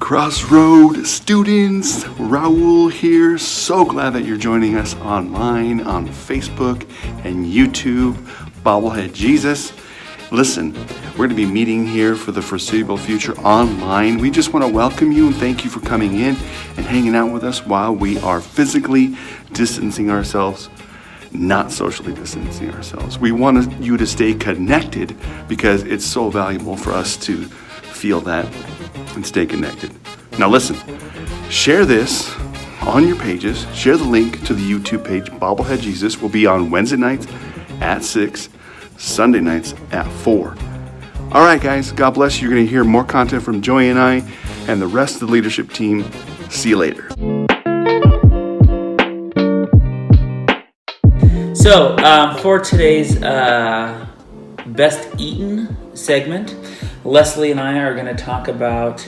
CrossRoads students, Raul here. So glad that you're joining us online on Facebook and YouTube, Bobblehead Jesus. Listen, we're going to be meeting here for the foreseeable future online. We just want to welcome you and thank you for coming in and hanging out with us while we are physically distancing ourselves, not socially distancing ourselves. We want you to stay connected because it's so valuable for us to feel that and stay connected. Now listen, share this on your pages. Share the link to the YouTube page, Bobblehead Jesus. Will be on Wednesday nights at 6, Sunday nights at 4. All right, guys, God bless you. You're going to hear more content from Joy and I and the rest of the leadership team. See you later. So, for today's Best Eatin segment, Leslie and I are going to talk about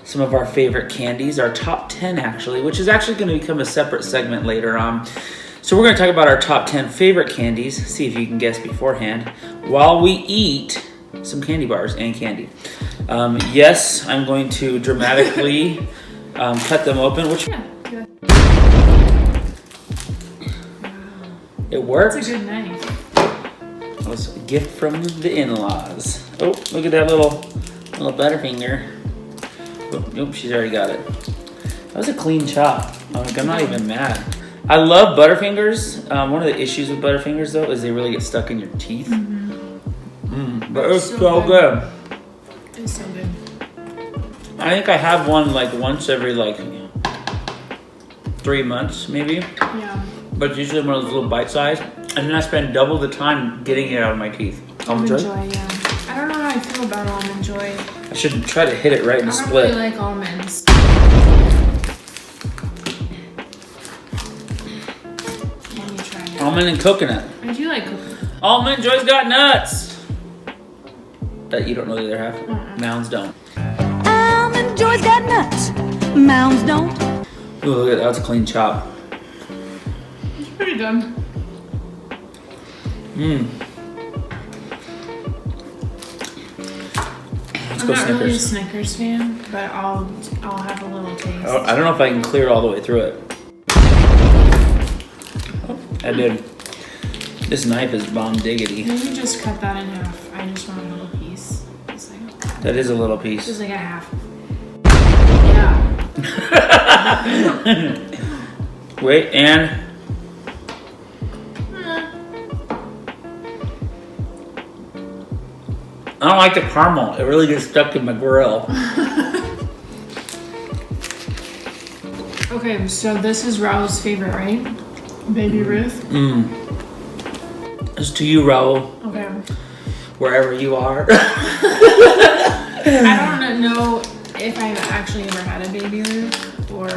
some of our favorite candies, our top 10 actually, which is actually going to become a separate segment later on. So we're going to talk about our top 10 favorite candies, see if you can guess beforehand, while we eat some candy bars and candy. Yes, I'm going to dramatically cut them open, which it worked. It's a good knife. That was a gift from the in-laws. Oh, look at that little Butterfinger. Oh, nope, she's already got it. That was a clean chop. I'm not even mad. I love Butterfingers. One of the issues with Butterfingers, though, is they really get stuck in your teeth. But it's so good. It's so good. I think I have one like once every 3 months, maybe. Yeah. But it's usually one of those little bite size. And then I spend double the time getting it out of my teeth. Almond Joy, yeah. I don't know how I feel about Almond Joy. I should try to hit it right in the split. I don't really like almonds. Let me try it. Almond and coconut. I do like coconut. Almond Joy's got nuts. That you don't know the other half. Mounds don't. Almond Joy's got nuts. Mounds don't. Ooh, look at that. That's a clean chop. It's pretty good. Let's I'm go not Snickers. really a Snickers fan, but I'll have a little taste. I don't know if I can clear it all the way through it. Oh, I did. This knife is bomb diggity. Maybe just cut that in half. I just want a little piece. Just like That is a little piece. just like a half. Yeah. Wait, and I don't like the caramel. It really gets stuck in my grill. Okay, so this is Raul's favorite, right? Baby Ruth? It's to you, Raul, Okay. wherever you are. I don't know if I've actually ever had a Baby Ruth or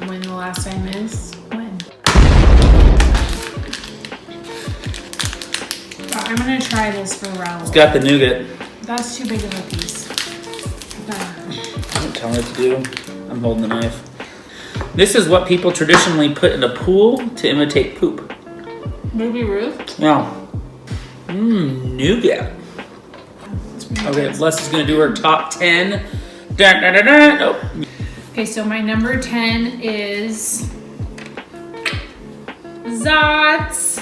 when the last time is. When? But I'm gonna try this for Raul. It's got the nougat. That's too big of a piece. Don't tell me what to do. I'm holding the knife. This is what people traditionally put in a pool to imitate poop. Baby Ruth? Yeah. Nougat. Okay, Leslie's gonna do her top 10. Dun, dun, dun, dun. Oh. Okay, so my number 10 is Zots.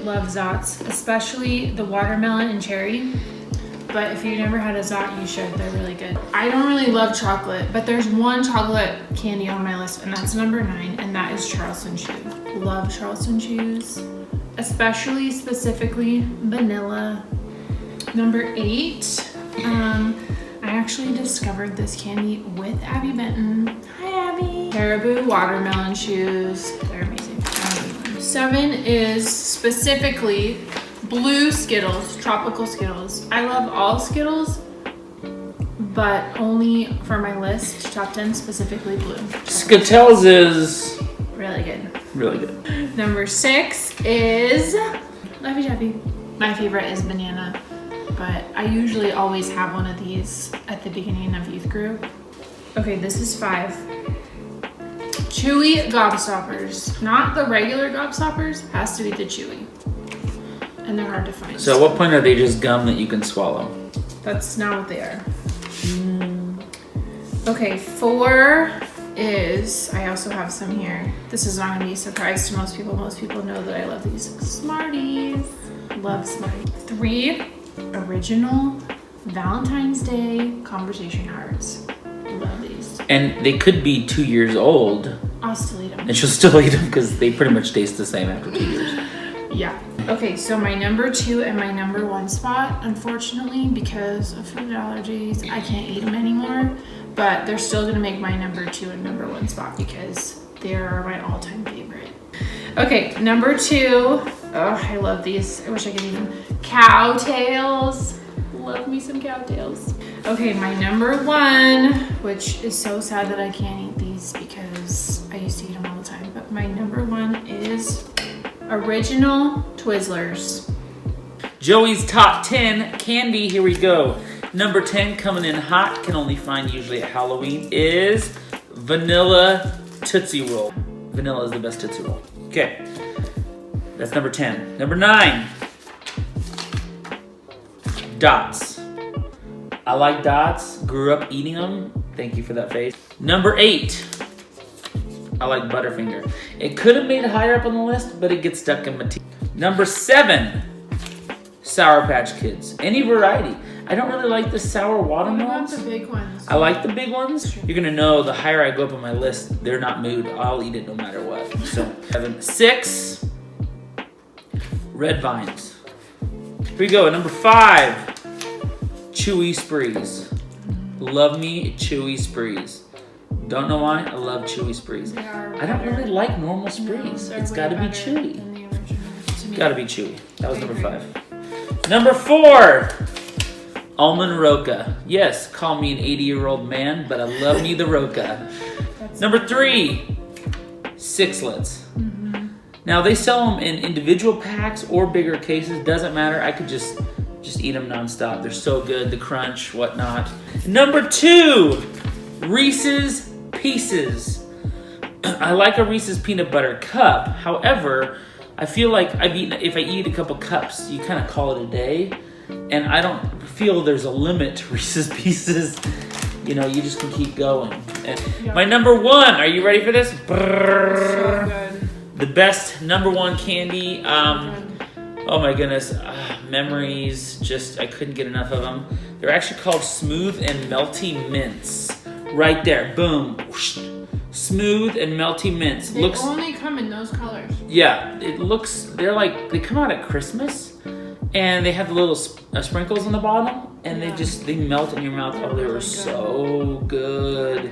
Love Zots, especially the watermelon and cherry. But if you've never had a Zot, you should. They're really good. I don't really love chocolate, but there's one chocolate candy on my list, and that's number 9, and that is Charleston Chew. Love Charleston Chews, specifically vanilla. Number 8, I actually discovered this candy with Abby Benton. Hi, Abby. Caribou watermelon chews. They're amazing. 7 is specifically blue Skittles, tropical Skittles. I love all Skittles, but only for my list, top 10, specifically blue. Skittles is Really good. really good. Number 6 is Laffy Taffy. My favorite is banana, but I usually always have one of these at the beginning of youth group. Okay, this is 5. Chewy Gobstoppers. Not the regular Gobstoppers, has to be the chewy. And they're hard to find. So at what point are they just gum that you can swallow? That's not what they are. Okay, 4 is, I also have some here. This is not gonna be a surprise to most people. Most people know that I love these Smarties. Love Smarties. 3, original Valentine's Day conversation hearts. Love these. And they could be 2 years old, I'll still eat them. and she'll still eat them because they pretty much taste the same after 2 years. Yeah. Okay, so my number 2 and my number 1 spot, unfortunately, because of food allergies, I can't eat them anymore. But they're still gonna make my number 2 and number 1 spot because they are my all-time favorite. Okay, number 2. Oh, I love these. I wish I could eat them. Cow tails. Love me some cow tails. Okay, my number 1, which is so sad that I can't eat these because I used to eat them all the time. But my number 1 is original Twizzlers. Joey's top 10 candy. Here we go. Number 10, coming in hot, can only find usually at Halloween, is vanilla Tootsie Roll. Vanilla is the best Tootsie Roll. Okay, that's number 10. Number 9, Dots. I like Dots, grew up eating them. Thank you for that face. Number 8, I like Butterfinger. It could have made it higher up on the list, but it gets stuck in my teeth. Number 7, Sour Patch Kids. Any variety. I don't really like the sour watermelons. What about the big ones? I like the big ones. You're gonna know the higher I go up on my list, they're not moved. I'll eat it no matter what. So 6, Red Vines. Here we go. Number 5, Chewy Sprees. Love me Chewy Sprees. Don't know why, I love Chewy Sprees. I don't really like normal Sprees. It's gotta be chewy. Gotta be chewy. That was number 5. Number 4, Almond Roca. Yes, call me an 80-year-old man, but I love me the Roca. Number 3, Sixlets. Now they sell them in individual packs or bigger cases. Doesn't matter. I could just eat them nonstop. They're so good. The crunch, whatnot. Number 2, Reese's Pieces. I like a Reese's peanut butter cup. However, I feel like if I eat a couple cups, you kind of call it a day. And I don't feel there's a limit to Reese's Pieces. You know, you just can keep going. And my number 1, are you ready for this? So good. The best number 1 candy. Oh my goodness. Memories. Just, I couldn't get enough of them. They're actually called Smooth and Melty Mints. Right there. Boom. Whoosh. Smooth and Melty Mints. They only come in those colors. Yeah, it looks, they come out at Christmas. And they have the little sprinkles on the bottom, and they melt in your mouth. Oh, they were so good.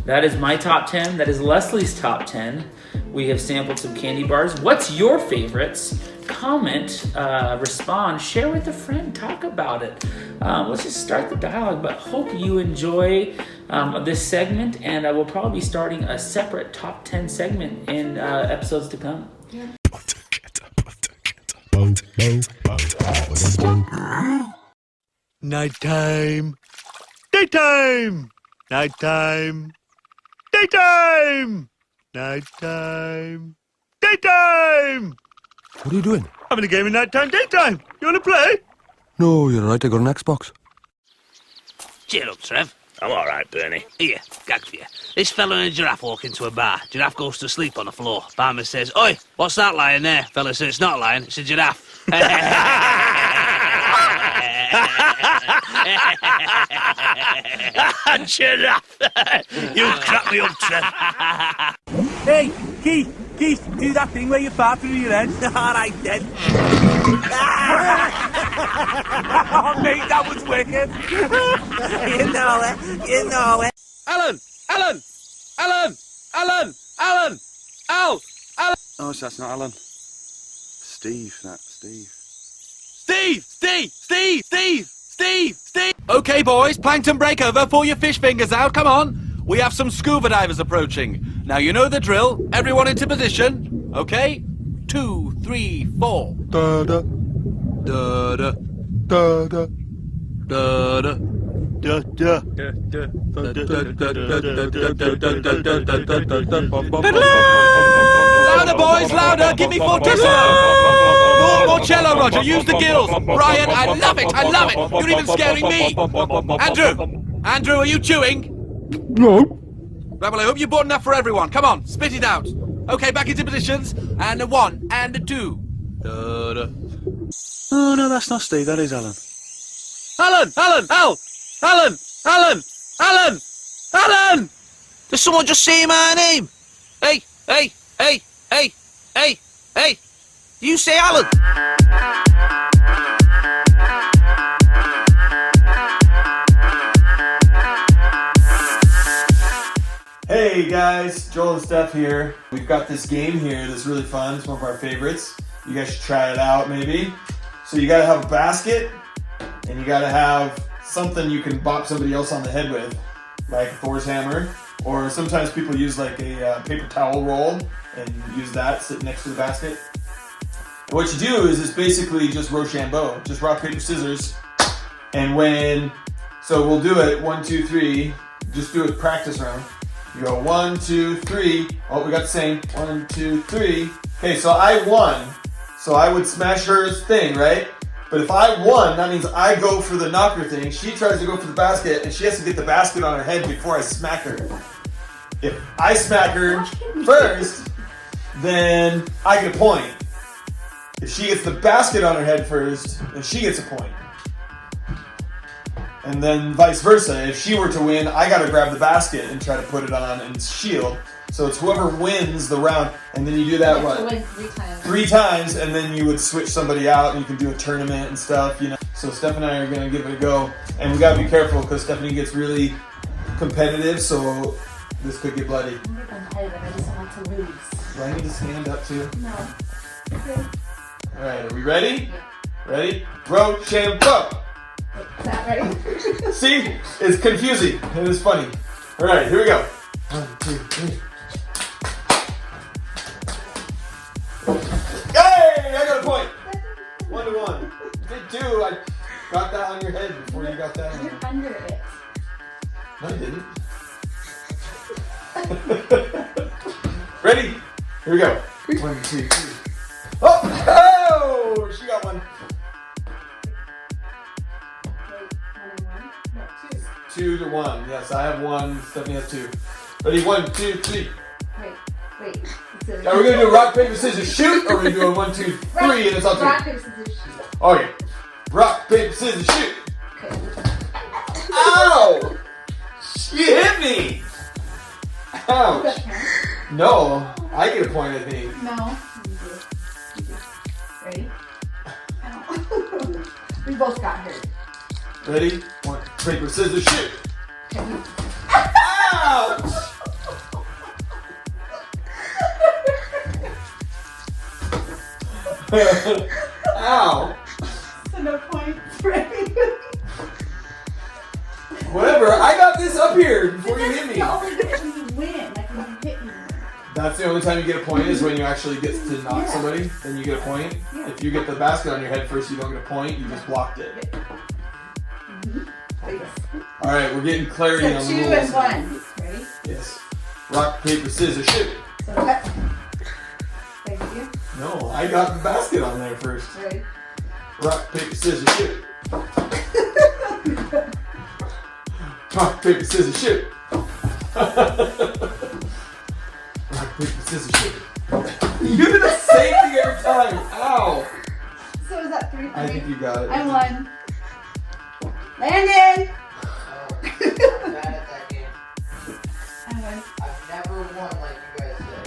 That is my top 10. That is Leslie's top 10. We have sampled some candy bars. What's your favorites? Comment, respond, share with a friend, talk about it. Let's just start the dialogue, but hope you enjoy this segment, and we'll probably be starting a separate top 10 segment in episodes to come. Yeah. Nighttime. Daytime. Nighttime. Daytime. Nighttime. Daytime. What are you doing? Having a game of nighttime, daytime. You want to play? No, you're right. I got an Xbox. Cheer up, Trev. I'm all right, Bernie. Here, gag for you. This fella and a giraffe walk into a bar. Giraffe goes to sleep on the floor. Barman says, "Oi, what's that lion there?" Fella says, "It's not a lion, it's a giraffe." Giraffe. You crack me up, Trev. Hey, Keith, do that thing where you fart through your head. All right, then. Oh, mate, that was wicked. You know it. Alan! Al! Oh, so that's not Alan. Steve. Steve! Okay, boys, plankton breakover, pull your fish fingers out, come on. We have some scuba divers approaching. Now, you know the drill. Everyone into position. Okay? 2, 3, 4. Da-da. Da-da. Da-da. Da-da. Louder, boys, louder! Give me full tempo! More cello, Roger. Use the gills. Brian, I love it. You're even scaring me. Andrew, are you chewing? No. Right, well, I hope you bought enough for everyone. Come on, spit it out. Okay, back into positions. And a 1 and a 2. Da-da. Oh, no, that's not Steve. That is Alan. Alan! Does someone just say my name? Hey! You say Alan? Hey guys, Joel and Steph here. We've got this game here that's really fun. It's one of our favorites. You guys should try it out maybe. So you gotta have a basket and you gotta have something you can bop somebody else on the head with, like a Thor's hammer, or sometimes people use like a paper towel roll and use that sitting next to the basket. And what you do is it's basically just Rochambeau, just rock, paper, scissors. And so we'll do it 1, 2, 3, just do a practice round. You go 1, 2, 3. Oh, we got the same. 1, 2, 3. Okay, so I won. So I would smash her thing, right? But if I won, that means I go for the knocker thing. She tries to go for the basket, and she has to get the basket on her head before I smack her. If I smack her first, then I get a point. If she gets the basket on her head first, then she gets a point. And then vice versa. If she were to win, I gotta grab the basket and try to put it on and shield. So it's whoever wins the round, and then you do that, what? Win 3 times. 3 times, and then you would switch somebody out, and you can do a tournament and stuff, you know. So Steph and I are gonna give it a go, and we gotta be careful because Stephanie gets really competitive, so this could get bloody. I'm not competitive, I just don't want to lose. Do I need to stand up too? No. Okay. All right, are we ready? Yeah. Ready? Rochambeau! Is that right? See? It's confusing. It is funny. All right, here we go. 1, 2, 3. Hey! I got a point. 1 to 1. You did 2. I got that on your head before you got that on. You're under it. No, I didn't. Ready? Here we go. 1, 2, 3. Oh! She got 1. Wait, 2 to 1. Yes, I have 1. Stephanie has 2. Ready? 1, 2, 3. wait. Are we gonna do rock, paper, scissors, shoot, or are we doing 1, 2, 3, and it's all 3? Rock, paper, scissors, shoot. Okay. Rock, paper, scissors, shoot. Okay. Ow! She hit me. Ouch. No, I get a point, I think. No. You do. Ready? Ow. We both got hurt. Ready? 1, paper, scissors, shoot. Okay. Ouch! Ow! So no points for anything. Whatever, I got this up here before you hit me. It's only good when you win, like when you hit me. That's the only time you get a point is when you actually get to knock somebody, then you get a point. Yeah. If you get the basket on your head first, you don't get a point, you just blocked it. Alright, we're getting clarity on the So rules. 2 and 1. Ready? Yes. Rock, paper, scissors, shoot. So cut. Thank you. No, I got the basket on there first. Ready? Rock, paper, scissors, shoot. Rock, paper, scissors, shoot. Rock, paper, scissors, shoot. You do the same thing every time. Ow. So is that 3 for I me? think you got it. I won. Landon! I'm bad at that game. I won. I've never won like you guys said.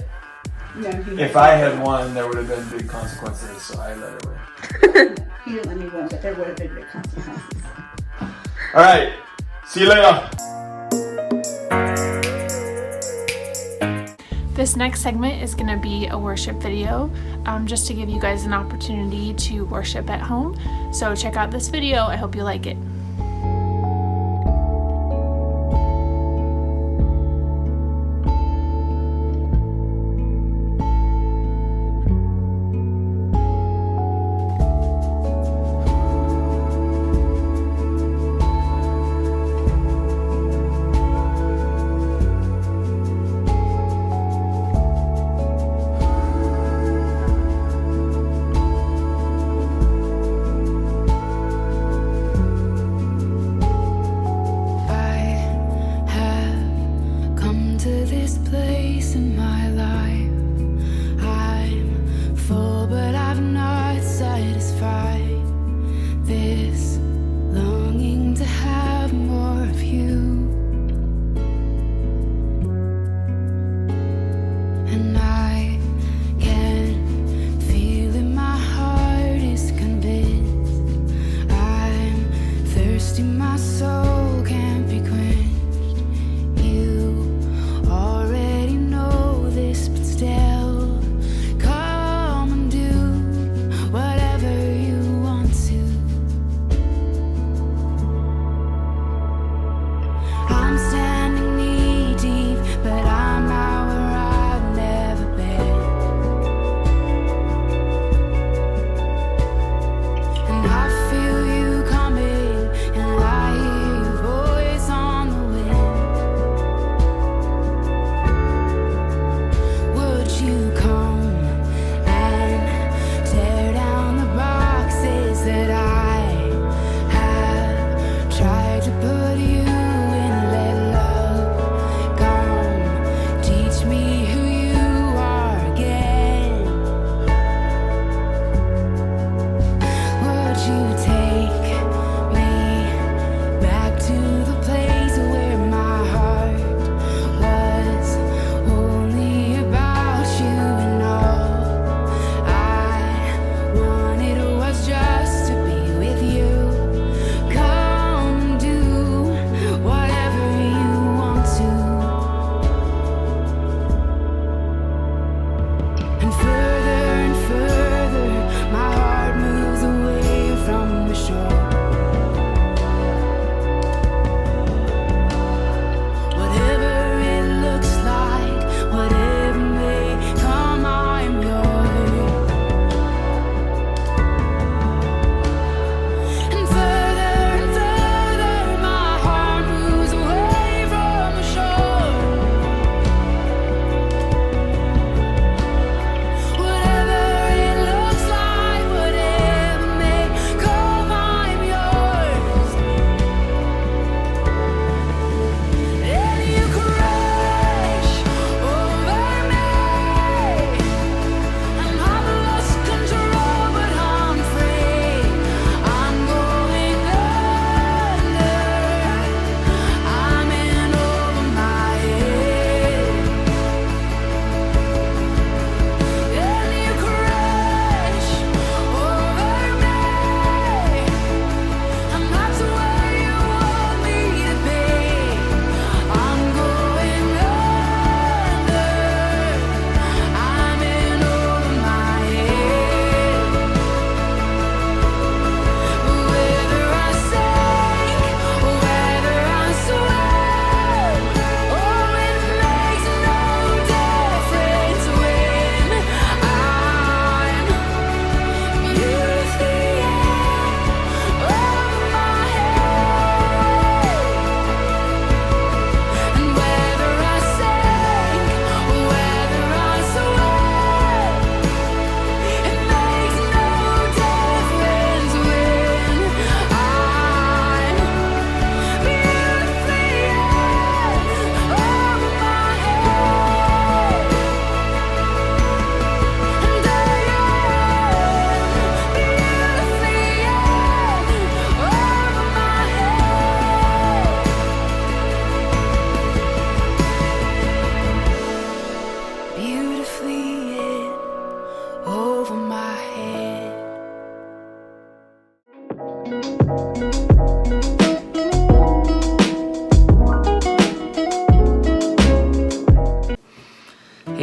No, he If I had won, there would have been big consequences, so I let her win. He didn't let me win, but there would have been big consequences. Alright, see you later. This next segment is going to be a worship video, just to give you guys an opportunity to worship at home. So check out this video. I hope you like it.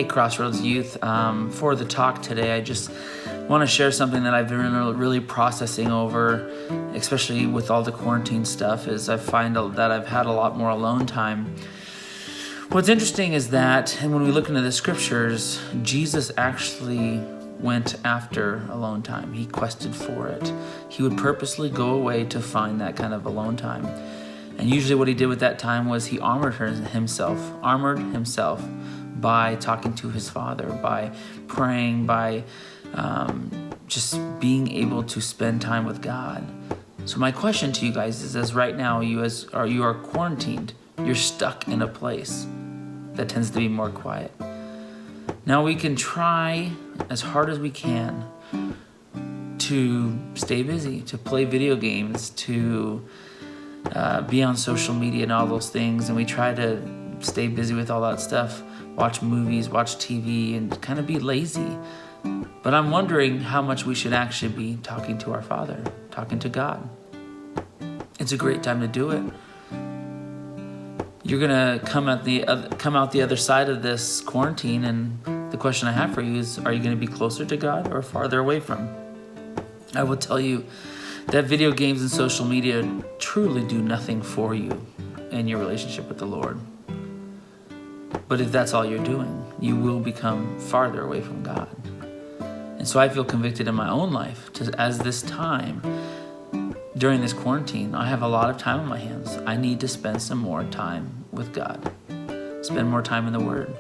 Hey, Crossroads Youth. For the talk today, I just want to share something that I've been really processing over, especially with all the quarantine stuff, is I find that I've had a lot more alone time. What's interesting is that, and when we look into the scriptures, Jesus actually went after alone time. He quested for it. He would purposely go away to find that kind of alone time. And usually what he did with that time was he armored himself by talking to his Father, by praying, by just being able to spend time with God. So my question to you guys is, as right now you are quarantined, you're stuck in a place that tends to be more quiet. Now we can try as hard as we can to stay busy, to play video games, to be on social media and all those things, and we try to stay busy with all that stuff, watch movies, watch TV, and kind of be lazy. But I'm wondering how much we should actually be talking to our Father, talking to God. It's a great time to do it. You're gonna come out the other side of this quarantine, and the question I have for you is, are you gonna be closer to God or farther away from Him? I will tell you that video games and social media truly do nothing for you in your relationship with the Lord. But if that's all you're doing, you will become farther away from God. And so I feel convicted in my own life, as this time, during this quarantine, I have a lot of time on my hands. I need to spend some more time with God, spend more time in the Word,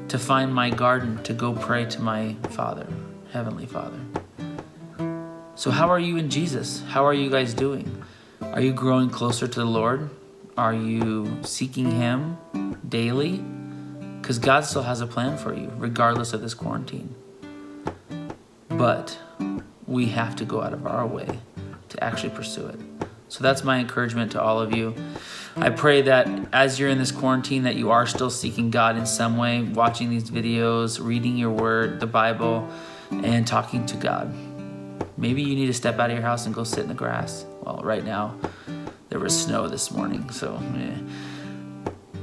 to find my garden, to go pray to my Father, Heavenly Father. So how are you in Jesus? How are you guys doing? Are you growing closer to the Lord? Are you seeking Him daily? Because God still has a plan for you, regardless of this quarantine. But we have to go out of our way to actually pursue it. So that's my encouragement to all of you. I pray that as you're in this quarantine, that you are still seeking God in some way, watching these videos, reading your Word, the Bible, and talking to God. Maybe you need to step out of your house and go sit in the grass. Well, right now, there was snow this morning, so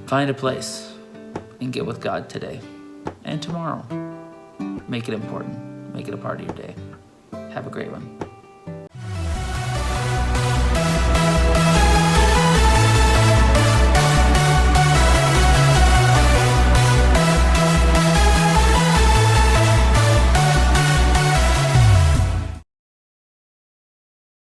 find a place and get with God today and tomorrow. Make it important. Make it a part of your day. Have a great one.